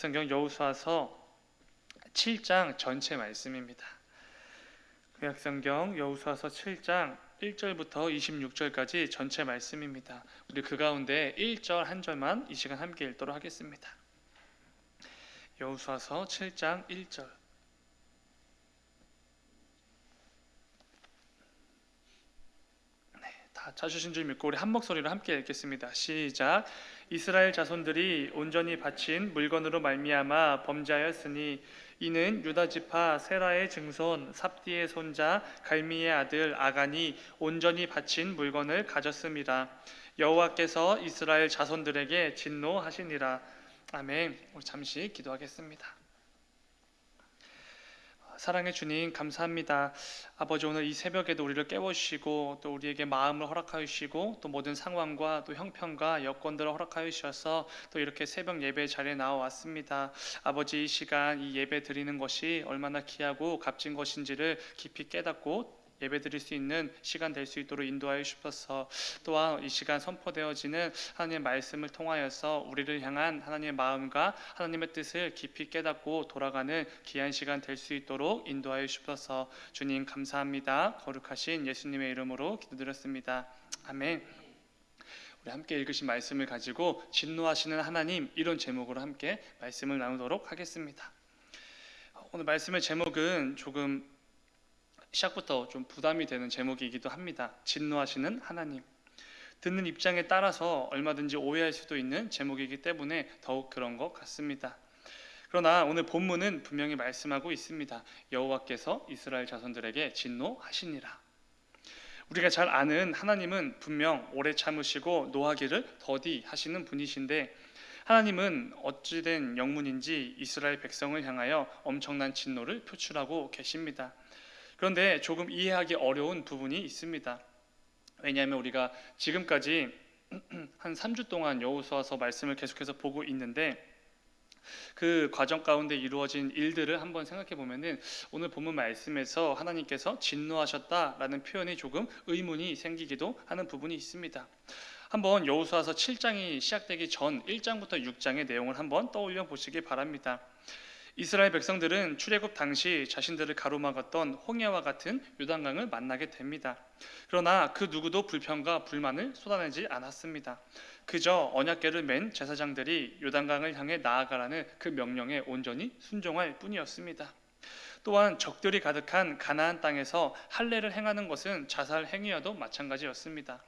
성경 여호수아서 7장 전체 말씀입니다. 구약성경 여호수아서 7장 1절부터 26절까지 전체 말씀입니다. 우리 그 가운데 1절 한 절만 이 시간 함께 읽도록 하겠습니다. 여호수아서 7장 1절. 다 찾으신 줄 믿고 우리 한 목소리로 함께 읽겠습니다. 시작. 이스라엘 자손들이 온전히 바친 물건으로 말미암아 범죄하였으니 이는 유다 지파 세라의 증손 삽디의 손자 갈미의 아들 아간이 온전히 바친 물건을 가졌음이라. 여호와께서 이스라엘 자손들에게 진노하시니라. 아멘. 우리 잠시 기도하겠습니다. 사랑의 주님 감사합니다. 아버지, 오늘 이 새벽에도 우리를 깨워주시고 또 우리에게 마음을 허락하여 주시고 또 모든 상황과 또 형편과 여건들을 허락하여 주셔서 또 이렇게 새벽 예배 자리에 나와왔습니다. 아버지, 이 시간 이 예배 드리는 것이 얼마나 귀하고 값진 것인지를 깊이 깨닫고 예배 드릴 수 있는 시간 될 수 있도록 인도하여 주셔서, 또한 이 시간 선포되어지는 하나님의 말씀을 통하여서 우리를 향한 하나님의 마음과 하나님의 뜻을 깊이 깨닫고 돌아가는 귀한 시간 될 수 있도록 인도하여 주셔서 주님 감사합니다. 거룩하신 예수님의 이름으로 기도드렸습니다. 아멘. 우리 함께 읽으신 말씀을 가지고 진노하시는 하나님, 이런 제목으로 함께 말씀을 나누도록 하겠습니다. 오늘 말씀의 제목은 조금 시작부터 좀 부담이 되는 제목이기도 합니다. 진노하시는 하나님. 듣는 입장에 따라서 얼마든지 오해할 수도 있는 제목이기 때문에 더욱 그런 것 같습니다. 그러나 오늘 본문은 분명히 말씀하고 있습니다. 여호와께서 이스라엘 자손들에게 진노하시니라. 우리가 잘 아는 하나님은 분명 오래 참으시고 노하기를 더디하시는 분이신데, 하나님은 어찌된 영문인지 이스라엘 백성을 향하여 엄청난 진노를 표출하고 계십니다. 그런데 조금 이해하기 어려운 부분이 있습니다. 왜냐하면 우리가 지금까지 한 3주 동안 여호수아서 말씀을 계속해서 보고 있는데, 그 과정 가운데 이루어진 일들을 한번 생각해 보면은 오늘 본문 말씀에서 하나님께서 진노하셨다라는 표현이 조금 의문이 생기기도 하는 부분이 있습니다. 한번 여호수아서 7장이 시작되기 전 1장부터 6장의 내용을 한번 떠올려 보시기 바랍니다. 이스라엘 백성들은 출애굽 당시 자신들을 가로막았던 홍해와 같은 요단강을 만나게 됩니다. 그러나 그 누구도 불평과 불만을 쏟아내지 않았습니다. 그저 언약궤를 맨 제사장들이 요단강을 향해 나아가라는 그 명령에 온전히 순종할 뿐이었습니다. 또한 적들이 가득한 가나안 땅에서 할례를 행하는 것은 자살 행위와도 마찬가지였습니다.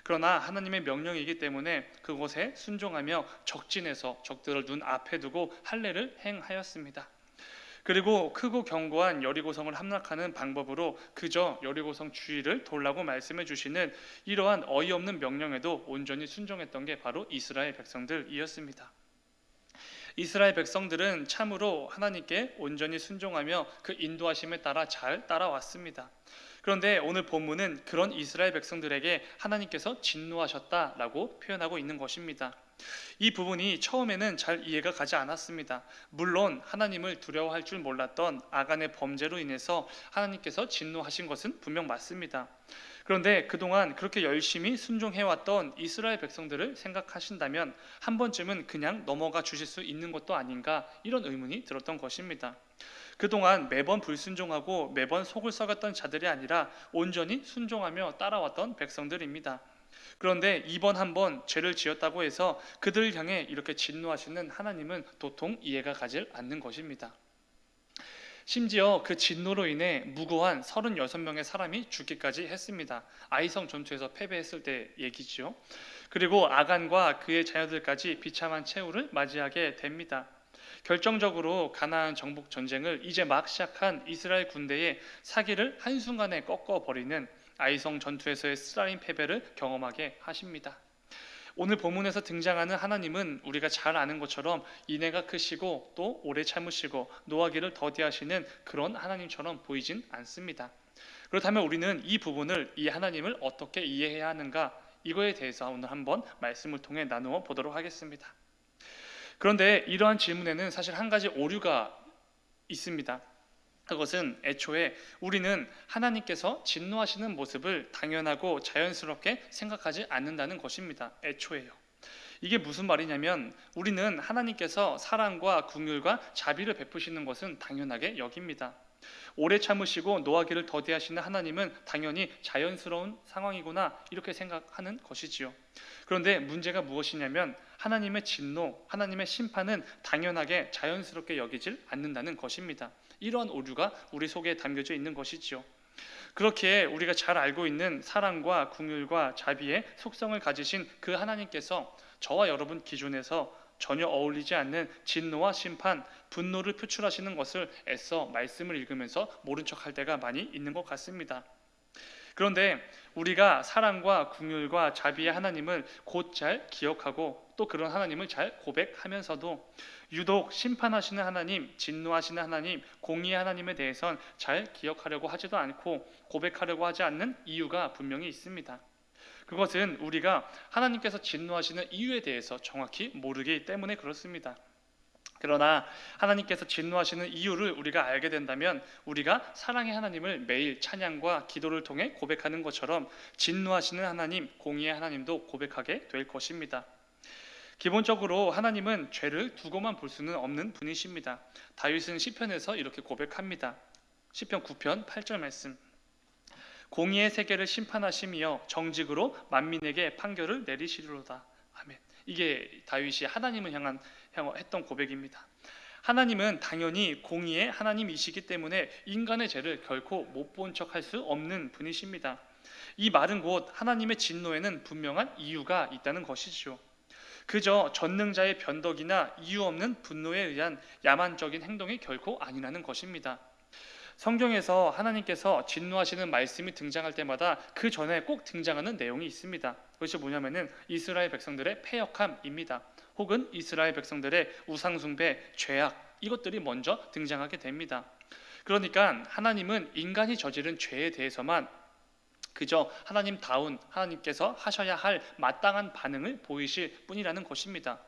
그러나 하나님의 명령이기 때문에 그곳에 순종하며 적진에서 적들을 눈 앞에 두고 할례를 행하였습니다. 그리고 크고 견고한 여리고성을 함락하는 방법으로 그저 여리고성 주위를 돌라고 말씀해 주시는 이러한 어이없는 명령에도 온전히 순종했던 게 바로 이스라엘 백성들이었습니다. 이스라엘 백성들은 참으로 하나님께 온전히 순종하며 그 인도하심에 따라 잘 따라왔습니다. 그런데 오늘 본문은 그런 이스라엘 백성들에게 하나님께서 진노하셨다라고 표현하고 있는 것입니다. 이 부분이 처음에는 잘 이해가 가지 않았습니다. 물론 하나님을 두려워할 줄 몰랐던 아간의 범죄로 인해서 하나님께서 진노하신 것은 분명 맞습니다. 그런데 그동안 그렇게 열심히 순종해왔던 이스라엘 백성들을 생각하신다면 한 번쯤은 그냥 넘어가 주실 수 있는 것도 아닌가, 이런 의문이 들었던 것입니다. 그동안 매번 불순종하고 매번 속을 썩였던 자들이 아니라 온전히 순종하며 따라왔던 백성들입니다. 그런데 이번 한번 죄를 지었다고 해서 그들을 향해 이렇게 진노하시는 하나님은 도통 이해가 가지 않는 것입니다. 심지어 그 진노로 인해 무고한 36명의 사람이 죽기까지 했습니다. 아이성 전투에서 패배했을 때 얘기죠. 그리고 아간과 그의 자녀들까지 비참한 최후를 맞이하게 됩니다. 결정적으로 가나안 정복 전쟁을 이제 막 시작한 이스라엘 군대의 사기를 한순간에 꺾어버리는 아이성 전투에서의 쓰라린 패배를 경험하게 하십니다. 오늘 본문에서 등장하는 하나님은 우리가 잘 아는 것처럼 인애가 크시고 또 오래 참으시고 노하기를 더디하시는 그런 하나님처럼 보이진 않습니다. 그렇다면 우리는 이 부분을, 이 하나님을 어떻게 이해해야 하는가, 이거에 대해서 오늘 한번 말씀을 통해 나누어 보도록 하겠습니다. 그런데 이러한 질문에는 사실 한 가지 오류가 있습니다. 그것은 애초에 우리는 하나님께서 진노하시는 모습을 당연하고 자연스럽게 생각하지 않는다는 것입니다. 애초에요. 이게 무슨 말이냐면 우리는 하나님께서 사랑과 긍휼과 자비를 베푸시는 것은 당연하게 여깁니다. 오래 참으시고 노하기를 더디하시는 하나님은 당연히 자연스러운 상황이구나 이렇게 생각하는 것이지요. 그런데 문제가 무엇이냐면 하나님의 진노, 하나님의 심판은 당연하게 자연스럽게 여기질 않는다는 것입니다. 이러한 오류가 우리 속에 담겨져 있는 것이지요. 그렇게 우리가 잘 알고 있는 사랑과 긍휼과 자비의 속성을 가지신 그 하나님께서 저와 여러분 기준에서 전혀 어울리지 않는 진노와 심판, 분노를 표출하시는 것을 애써 말씀을 읽으면서 모른 척할 때가 많이 있는 것 같습니다. 그런데 우리가 사랑과 긍휼과 자비의 하나님을 곧 잘 기억하고 또 그런 하나님을 잘 고백하면서도 유독 심판하시는 하나님, 진노하시는 하나님, 공의의 하나님에 대해선 잘 기억하려고 하지도 않고 고백하려고 하지 않는 이유가 분명히 있습니다. 그것은 우리가 하나님께서 진노하시는 이유에 대해서 정확히 모르기 때문에 그렇습니다. 그러나 하나님께서 진노하시는 이유를 우리가 알게 된다면 우리가 사랑의 하나님을 매일 찬양과 기도를 통해 고백하는 것처럼 진노하시는 하나님, 공의의 하나님도 고백하게 될 것입니다. 기본적으로 하나님은 죄를 두고만 볼 수는 없는 분이십니다. 다윗은 시편에서 이렇게 고백합니다. 시편 9편 8절 말씀. 공의의 세계를 심판하시며 정직으로 만민에게 판결을 내리시리로다. 아멘. 이게 다윗이 하나님을 향한 했던 고백입니다. 하나님은 당연히 공의의 하나님이시기 때문에 인간의 죄를 결코 못 본 척할 수 없는 분이십니다. 이 말은 곧 하나님의 진노에는 분명한 이유가 있다는 것이죠. 그저 전능자의 변덕이나 이유 없는 분노에 의한 야만적인 행동이 결코 아니라는 것입니다. 성경에서 하나님께서 진노하시는 말씀이 등장할 때마다 그 전에 꼭 등장하는 내용이 있습니다. 그것이 뭐냐면은 이스라엘 백성들의 패역함입니다. 혹은 이스라엘 백성들의 우상숭배, 죄악 이것들이 먼저 등장하게 됩니다. 그러니까 하나님은 인간이 저지른 죄에 대해서만 그저 하나님다운 하나님께서 하셔야 할 마땅한 반응을 보이실 뿐이라는 것입니다.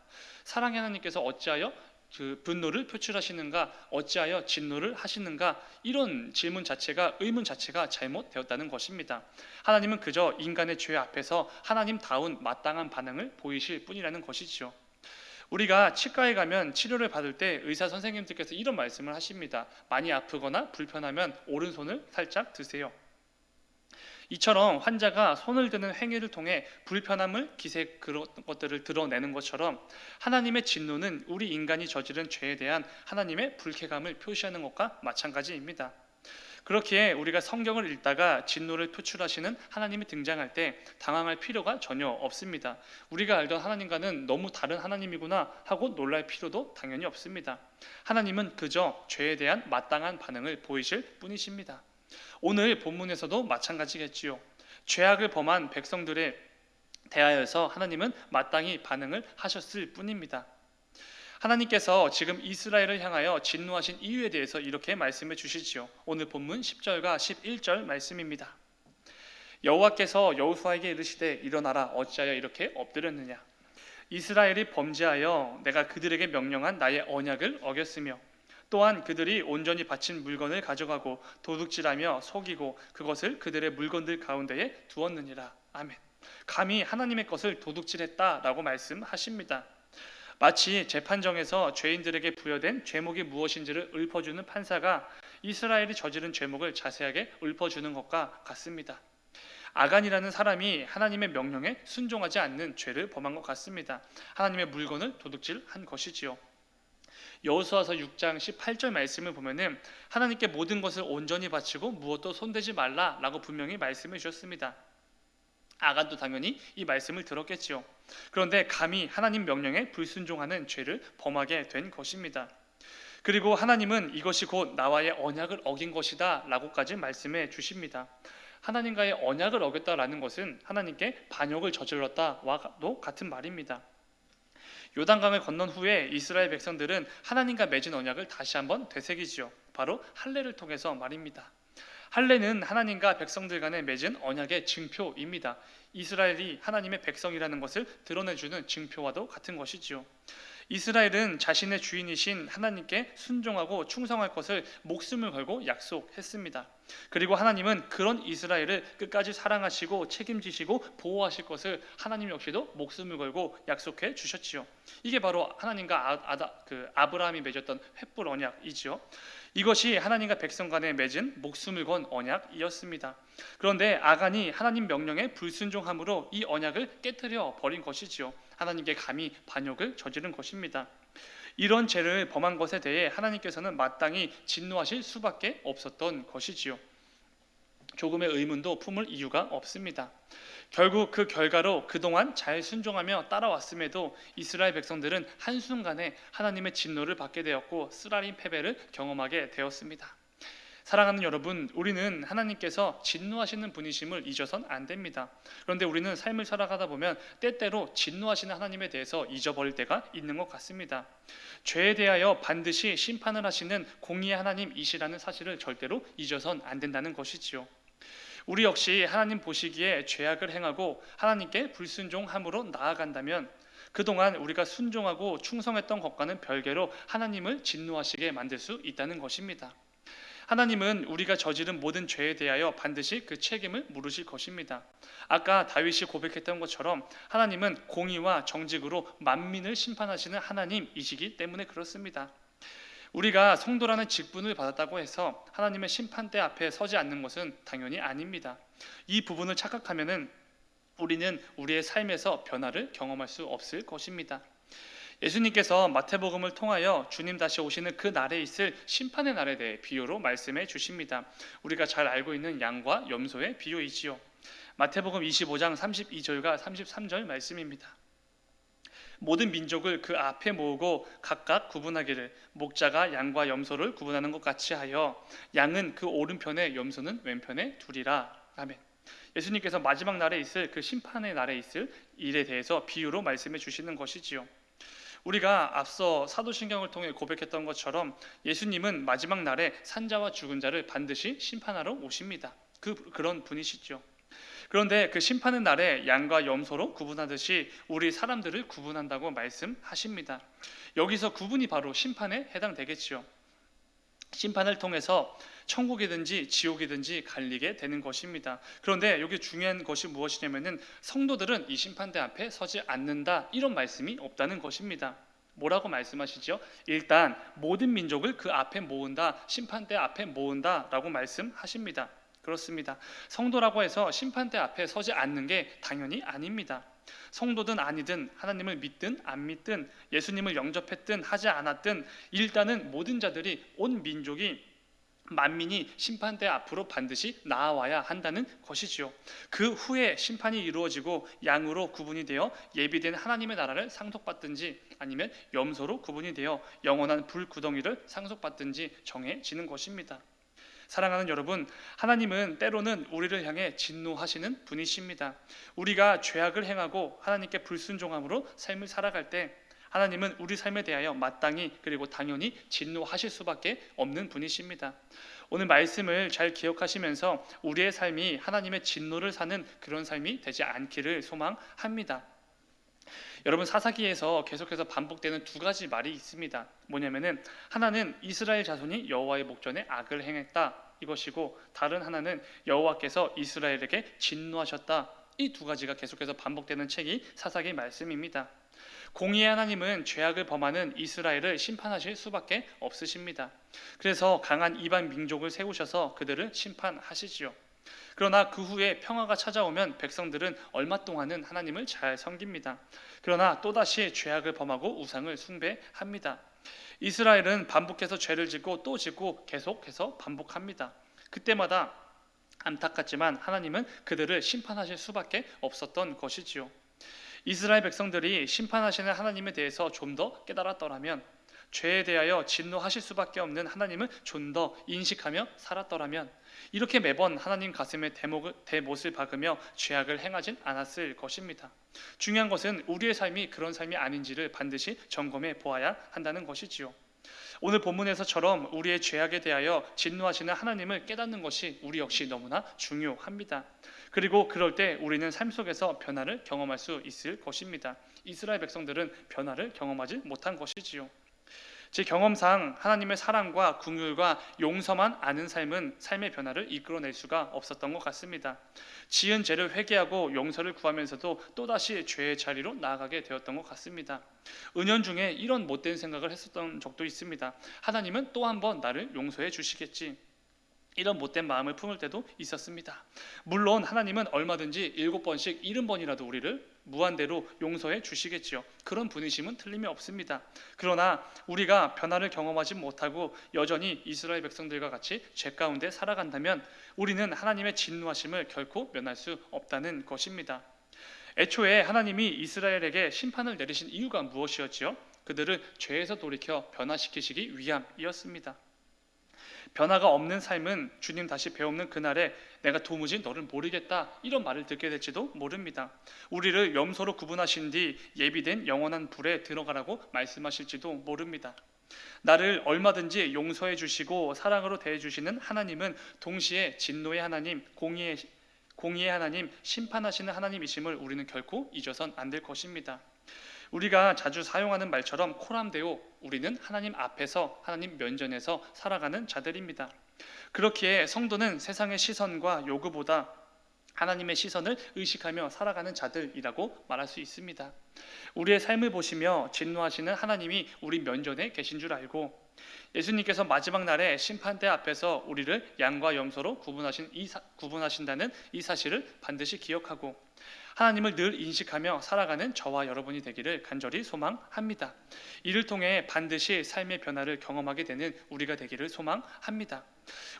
사랑의 하나님께서 어찌하여 그 분노를 표출하시는가, 어찌하여 진노를 하시는가, 이런 질문 자체가, 의문 자체가 잘못되었다는 것입니다. 하나님은 그저 인간의 죄 앞에서 하나님다운 마땅한 반응을 보이실 뿐이라는 것이죠. 우리가 치과에 가면 치료를 받을 때 의사 선생님들께서 이런 말씀을 하십니다. 많이 아프거나 불편하면 오른손을 살짝 드세요. 이처럼 환자가 손을 드는 행위를 통해 불편함을 기색 그런 것들을 드러내는 것처럼 하나님의 진노는 우리 인간이 저지른 죄에 대한 하나님의 불쾌감을 표시하는 것과 마찬가지입니다. 그렇기에 우리가 성경을 읽다가 진노를 표출하시는 하나님이 등장할 때 당황할 필요가 전혀 없습니다. 우리가 알던 하나님과는 너무 다른 하나님이구나 하고 놀랄 필요도 당연히 없습니다. 하나님은 그저 죄에 대한 마땅한 반응을 보이실 뿐이십니다. 오늘 본문에서도 마찬가지겠지요. 죄악을 범한 백성들에 대하여서 하나님은 마땅히 반응을 하셨을 뿐입니다. 하나님께서 지금 이스라엘을 향하여 진노하신 이유에 대해서 이렇게 말씀해 주시지요. 오늘 본문 10절과 11절 말씀입니다. 여호와께서 여호수아에게 이르시되 일어나라 어찌하여 이렇게 엎드렸느냐. 이스라엘이 범죄하여 내가 그들에게 명령한 나의 언약을 어겼으며 또한 그들이 온전히 바친 물건을 가져가고 도둑질하며 속이고 그것을 그들의 물건들 가운데에 두었느니라. 아멘. 감히 하나님의 것을 도둑질했다라고 말씀하십니다. 마치 재판정에서 죄인들에게 부여된 죄목이 무엇인지를 읊어주는 판사가 이스라엘이 저지른 죄목을 자세하게 읊어주는 것과 같습니다. 아간이라는 사람이 하나님의 명령에 순종하지 않는 죄를 범한 것 같습니다. 하나님의 물건을 도둑질한 것이지요. 여호수아서 6장 18절 말씀을 보면은 하나님께 모든 것을 온전히 바치고 무엇도 손대지 말라라고 분명히 말씀해 주셨습니다. 아간도 당연히 이 말씀을 들었겠지요. 그런데 감히 하나님 명령에 불순종하는 죄를 범하게 된 것입니다. 그리고 하나님은 이것이 곧 나와의 언약을 어긴 것이다 라고까지 말씀해 주십니다. 하나님과의 언약을 어겼다라는 것은 하나님께 반역을 저질렀다와도 같은 말입니다. 요단강을 건넌 후에 이스라엘 백성들은 하나님과 맺은 언약을 다시 한번 되새기지요. 바로 할례를 통해서 말입니다. 할례는 하나님과 백성들 간에 맺은 언약의 증표입니다. 이스라엘이 하나님의 백성이라는 것을 드러내주는 증표와도 같은 것이지요. 이스라엘은 자신의 주인이신 하나님께 순종하고 충성할 것을 목숨을 걸고 약속했습니다. 그리고 하나님은 그런 이스라엘을 끝까지 사랑하시고 책임지시고 보호하실 것을 하나님 역시도 목숨을 걸고 약속해 주셨지요. 이게 바로 하나님과 아브라함이 맺었던 횃불 언약이지요. 이것이 하나님과 백성 간에 맺은 목숨을 건 언약이었습니다. 그런데 아간이 하나님 명령에 불순종함으로 이 언약을 깨뜨려 버린 것이지요. 하나님께 감히 반역을 저지른 것입니다. 이런 죄를 범한 것에 대해 하나님께서는 마땅히 진노하실 수밖에 없었던 것이지요. 조금의 의문도 품을 이유가 없습니다. 결국 그 결과로 그동안 잘 순종하며 따라왔음에도 이스라엘 백성들은 한순간에 하나님의 진노를 받게 되었고 쓰라린 패배를 경험하게 되었습니다. 사랑하는 여러분, 우리는 하나님께서 진노하시는 분이심을 잊어선 안 됩니다. 그런데 우리는 삶을 살아가다 보면 때때로 진노하시는 하나님에 대해서 잊어버릴 때가 있는 것 같습니다. 죄에 대하여 반드시 심판을 하시는 공의의 하나님이시라는 사실을 절대로 잊어선 안 된다는 것이지요. 우리 역시 하나님 보시기에 죄악을 행하고 하나님께 불순종함으로 나아간다면 그동안 우리가 순종하고 충성했던 것과는 별개로 하나님을 진노하시게 만들 수 있다는 것입니다. 하나님은 우리가 저지른 모든 죄에 대하여 반드시 그 책임을 물으실 것입니다. 아까 다윗이 고백했던 것처럼 하나님은 공의와 정직으로 만민을 심판하시는 하나님이시기 때문에 그렇습니다. 우리가 성도라는 직분을 받았다고 해서 하나님의 심판대 앞에 서지 않는 것은 당연히 아닙니다. 이 부분을 착각하면은 우리는 우리의 삶에서 변화를 경험할 수 없을 것입니다. 예수님께서 마태복음을 통하여 주님 다시 오시는 그 날에 있을 심판의 날에 대해 비유로 말씀해 주십니다. 우리가 잘 알고 있는 양과 염소의 비유이지요. 마태복음 25장 32절과 33절 말씀입니다. 모든 민족을 그 앞에 모으고 각각 구분하기를 목자가 양과 염소를 구분하는 것 같이 하여 양은 그 오른편에 염소는 왼편에 두리라. 아멘. 예수님께서 마지막 날에 있을 그 심판의 날에 있을 일에 대해서 비유로 말씀해 주시는 것이지요. 우리가 앞서 사도신경을 통해 고백했던 것처럼 예수님은 마지막 날에 산자와 죽은 자를 반드시 심판하러 오십니다. 그런 분이시죠. 그런데 그 심판의 날에 양과 염소로 구분하듯이 우리 사람들을 구분한다고 말씀하십니다. 여기서 구분이 바로 심판에 해당되겠지요. 심판을 통해서 천국이든지 지옥이든지 갈리게 되는 것입니다. 그런데 여기 중요한 것이 무엇이냐면은 성도들은 이 심판대 앞에 서지 않는다, 이런 말씀이 없다는 것입니다. 뭐라고 말씀하시죠? 일단 모든 민족을 그 앞에 모은다, 심판대 앞에 모은다라고 말씀하십니다. 그렇습니다. 성도라고 해서 심판대 앞에 서지 않는 게 당연히 아닙니다. 성도든 아니든 하나님을 믿든 안 믿든 예수님을 영접했든 하지 않았든 일단은 모든 자들이 온 민족이 만민이 심판대 앞으로 반드시 나아와야 한다는 것이지요. 그 후에 심판이 이루어지고 양으로 구분이 되어 예비된 하나님의 나라를 상속받든지 아니면 염소로 구분이 되어 영원한 불구덩이를 상속받든지 정해지는 것입니다. 사랑하는 여러분, 하나님은 때로는 우리를 향해 진노하시는 분이십니다. 우리가 죄악을 행하고 하나님께 불순종함으로 삶을 살아갈 때 하나님은 우리 삶에 대하여 마땅히 그리고 당연히 진노하실 수밖에 없는 분이십니다. 오늘 말씀을 잘 기억하시면서 우리의 삶이 하나님의 진노를 사는 그런 삶이 되지 않기를 소망합니다. 여러분, 사사기에서 계속해서 반복되는 두 가지 말이 있습니다. 뭐냐면은 하나는 이스라엘 자손이 여호와의 목전에 악을 행했다, 이것이고 다른 하나는 여호와께서 이스라엘에게 진노하셨다. 이 두 가지가 계속해서 반복되는 책이 사사기 말씀입니다. 공의의 하나님은 죄악을 범하는 이스라엘을 심판하실 수밖에 없으십니다. 그래서 강한 이방 민족을 세우셔서 그들을 심판하시지요. 그러나 그 후에 평화가 찾아오면 백성들은 얼마 동안은 하나님을 잘 섬깁니다. 그러나 또다시 죄악을 범하고 우상을 숭배합니다. 이스라엘은 반복해서 죄를 짓고 또 짓고 계속해서 반복합니다. 그때마다 안타깝지만 하나님은 그들을 심판하실 수밖에 없었던 것이지요. 이스라엘 백성들이 심판하시는 하나님에 대해서 좀 더 깨달았더라면, 죄에 대하여 진노하실 수밖에 없는 하나님을 좀 더 인식하며 살았더라면 이렇게 매번 하나님 가슴에 대못을 박으며 죄악을 행하진 않았을 것입니다. 중요한 것은 우리의 삶이 그런 삶이 아닌지를 반드시 점검해 보아야 한다는 것이지요. 오늘 본문에서처럼 우리의 죄악에 대하여 진노하시는 하나님을 깨닫는 것이 우리 역시 너무나 중요합니다. 그리고 그럴 때 우리는 삶 속에서 변화를 경험할 수 있을 것입니다. 이스라엘 백성들은 변화를 경험하지 못한 것이지요. 제 경험상 하나님의 사랑과 긍휼과 용서만 아는 삶은 삶의 변화를 이끌어낼 수가 없었던 것 같습니다. 지은 죄를 회개하고 용서를 구하면서도 또다시 죄의 자리로 나아가게 되었던 것 같습니다. 은연중에 이런 못된 생각을 했었던 적도 있습니다. 하나님은 또 한 번 나를 용서해 주시겠지, 이런 못된 마음을 품을 때도 있었습니다. 물론 하나님은 얼마든지 7번씩 70번이라도 우리를 무한대로 용서해 주시겠지요. 그런 분이심은 틀림이 없습니다. 그러나 우리가 변화를 경험하지 못하고 여전히 이스라엘 백성들과 같이 죄 가운데 살아간다면 우리는 하나님의 진노하심을 결코 면할 수 없다는 것입니다. 애초에 하나님이 이스라엘에게 심판을 내리신 이유가 무엇이었지요? 그들을 죄에서 돌이켜 변화시키시기 위함이었습니다. 변화가 없는 삶은 주님 다시 배움는 그날에 내가 도무지 너를 모르겠다, 이런 말을 듣게 될지도 모릅니다. 우리를 염소로 구분하신 뒤 예비된 영원한 불에 들어가라고 말씀하실지도 모릅니다. 나를 얼마든지 용서해 주시고 사랑으로 대해 주시는 하나님은 동시에 진노의 하나님, 공의의 하나님, 심판하시는 하나님이심을 우리는 결코 잊어선 안 될 것입니다. 우리가 자주 사용하는 말처럼 코람데오, 우리는 하나님 앞에서, 하나님 면전에서 살아가는 자들입니다. 그렇기에 성도는 세상의 시선과 요구보다 하나님의 시선을 의식하며 살아가는 자들이라고 말할 수 있습니다. 우리의 삶을 보시며 진노하시는 하나님이 우리 면전에 계신 줄 알고, 예수님께서 마지막 날에 심판대 앞에서 우리를 양과 염소로 구분하신다는 이 사실을 반드시 기억하고 하나님을 늘 인식하며 살아가는 저와 여러분이 되기를 간절히 소망합니다. 이를 통해 반드시 삶의 변화를 경험하게 되는 우리가 되기를 소망합니다.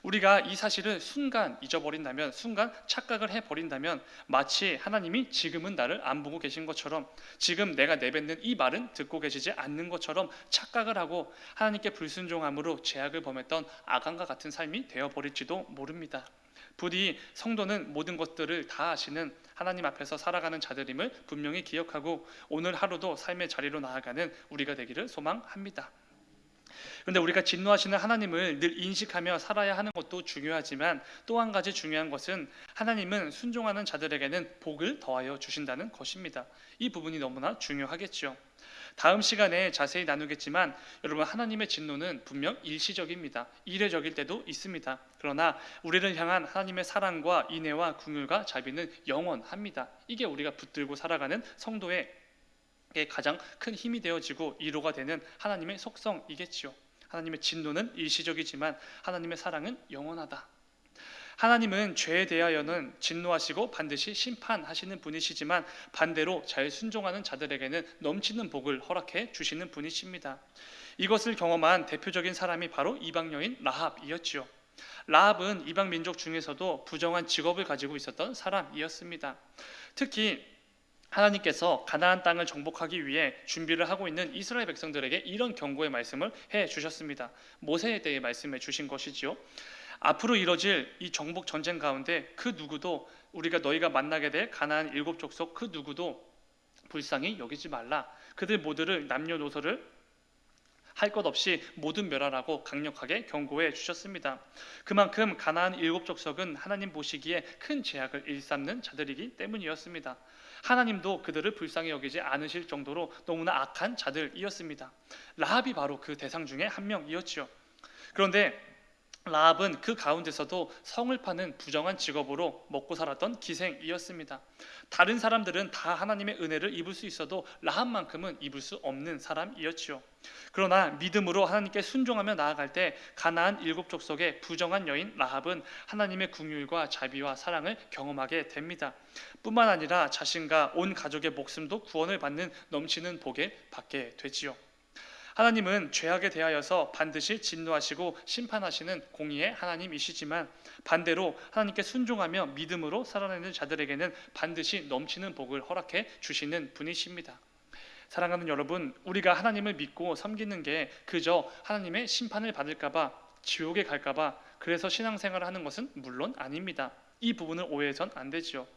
우리가 이 사실을 순간 잊어버린다면, 순간 착각을 해버린다면 마치 하나님이 지금은 나를 안 보고 계신 것처럼, 지금 내가 내뱉는 이 말은 듣고 계시지 않는 것처럼 착각을 하고 하나님께 불순종함으로 죄악을 범했던 아간과 같은 삶이 되어버릴지도 모릅니다. 부디 성도는 모든 것들을 다 아시는 하나님 앞에서 살아가는 자들임을 분명히 기억하고 오늘 하루도 삶의 자리로 나아가는 우리가 되기를 소망합니다. 그런데 우리가 진노하시는 하나님을 늘 인식하며 살아야 하는 것도 중요하지만 또 한 가지 중요한 것은 하나님은 순종하는 자들에게는 복을 더하여 주신다는 것입니다. 이 부분이 너무나 중요하겠죠. 다음 시간에 자세히 나누겠지만 여러분, 하나님의 진노는 분명 일시적입니다. 이례적일 때도 있습니다. 그러나 우리를 향한 하나님의 사랑과 인애와 긍휼과 자비는 영원합니다. 이게 우리가 붙들고 살아가는 성도의 가장 큰 힘이 되어지고 이로가 되는 하나님의 속성이겠지요. 하나님의 진노는 일시적이지만 하나님의 사랑은 영원하다. 하나님은 죄에 대하여는 진노하시고 반드시 심판하시는 분이시지만 반대로 잘 순종하는 자들에게는 넘치는 복을 허락해 주시는 분이십니다. 이것을 경험한 대표적인 사람이 바로 이방 여인 라합이었지요. 라합은 이방 민족 중에서도 부정한 직업을 가지고 있었던 사람이었습니다. 특히 하나님께서 가나안 땅을 정복하기 위해 준비를 하고 있는 이스라엘 백성들에게 이런 경고의 말씀을 해 주셨습니다. 모세에 대해 말씀해 주신 것이지요. 앞으로 이뤄질 이 정복 전쟁 가운데 그 누구도, 우리가 너희가 만나게 될 가나안 7족속 그 누구도 불쌍히 여기지 말라. 그들 모두를 남녀노소를 할 것 없이 모든 멸하라고 강력하게 경고해 주셨습니다. 그만큼 가나안 7족속은 하나님 보시기에 큰 죄악을 일삼는 자들이기 때문이었습니다. 하나님도 그들을 불쌍히 여기지 않으실 정도로 너무나 악한 자들이었습니다. 라합이 바로 그 대상 중에 한 명이었죠. 그런데 라합은 그 가운데서도 성을 파는 부정한 직업으로 먹고 살았던 기생이었습니다. 다른 사람들은 다 하나님의 은혜를 입을 수 있어도 라합만큼은 입을 수 없는 사람이었지요. 그러나 믿음으로 하나님께 순종하며 나아갈 때 가나안 7족속의 부정한 여인 라합은 하나님의 긍휼과 자비와 사랑을 경험하게 됩니다. 뿐만 아니라 자신과 온 가족의 목숨도 구원을 받는 넘치는 복을 받게 되지요. 하나님은 죄악에 대하여서 반드시 진노하시고 심판하시는 공의의 하나님이시지만 반대로 하나님께 순종하며 믿음으로 살아내는 자들에게는 반드시 넘치는 복을 허락해 주시는 분이십니다. 사랑하는 여러분, 우리가 하나님을 믿고 섬기는 게 그저 하나님의 심판을 받을까봐, 지옥에 갈까봐 그래서 신앙생활을 하는 것은 물론 아닙니다. 이 부분을 오해해선 안 되지요.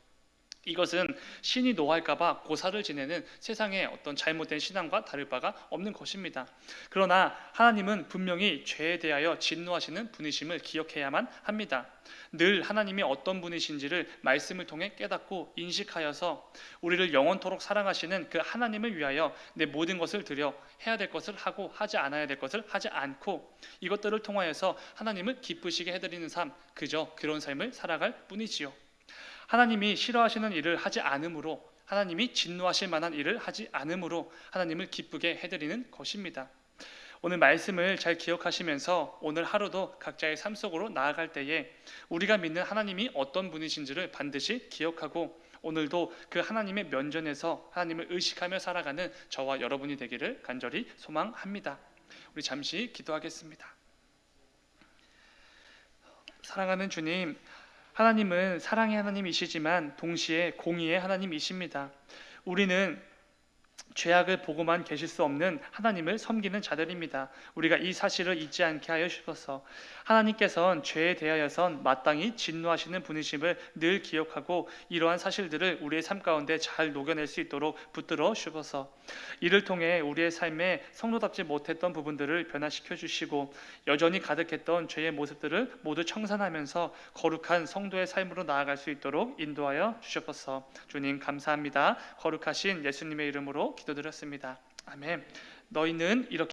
이것은 신이 노할까봐 고사를 지내는 세상의 어떤 잘못된 신앙과 다를 바가 없는 것입니다. 그러나 하나님은 분명히 죄에 대하여 진노하시는 분이심을 기억해야만 합니다. 늘 하나님이 어떤 분이신지를 말씀을 통해 깨닫고 인식하여서 우리를 영원토록 사랑하시는 그 하나님을 위하여 내 모든 것을 드려 해야 될 것을 하고 하지 않아야 될 것을 하지 않고 이것들을 통하여서 하나님을 기쁘시게 해드리는 삶, 그저 그런 삶을 살아갈 뿐이지요. 하나님이 싫어하시는 일을 하지 않으므로, 하나님이 진노하실 만한 일을 하지 않으므로 하나님을 기쁘게 해드리는 것입니다. 오늘 말씀을 잘 기억하시면서 오늘 하루도 각자의 삶 속으로 나아갈 때에 우리가 믿는 하나님이 어떤 분이신지를 반드시 기억하고 오늘도 그 하나님의 면전에서 하나님을 의식하며 살아가는 저와 여러분이 되기를 간절히 소망합니다. 우리 잠시 기도하겠습니다. 사랑하는 주님, 하나님은 사랑의 하나님이시지만 동시에 공의의 하나님이십니다. 우리는 죄악을 보고만 계실 수 없는 하나님을 섬기는 자들입니다. 우리가 이 사실을 잊지 않게 하여 주셔서 하나님께서는 죄에 대하여선 마땅히 진노하시는 분이심을 늘 기억하고 이러한 사실들을 우리의 삶 가운데 잘 녹여낼 수 있도록 붙들어 주셔서 이를 통해 우리의 삶에 성도답지 못했던 부분들을 변화시켜 주시고 여전히 가득했던 죄의 모습들을 모두 청산하면서 거룩한 성도의 삶으로 나아갈 수 있도록 인도하여 주셔서 주님 감사합니다. 거룩하신 예수님의 이름으로 기도드렸습니다. 아멘. 너희는 이렇게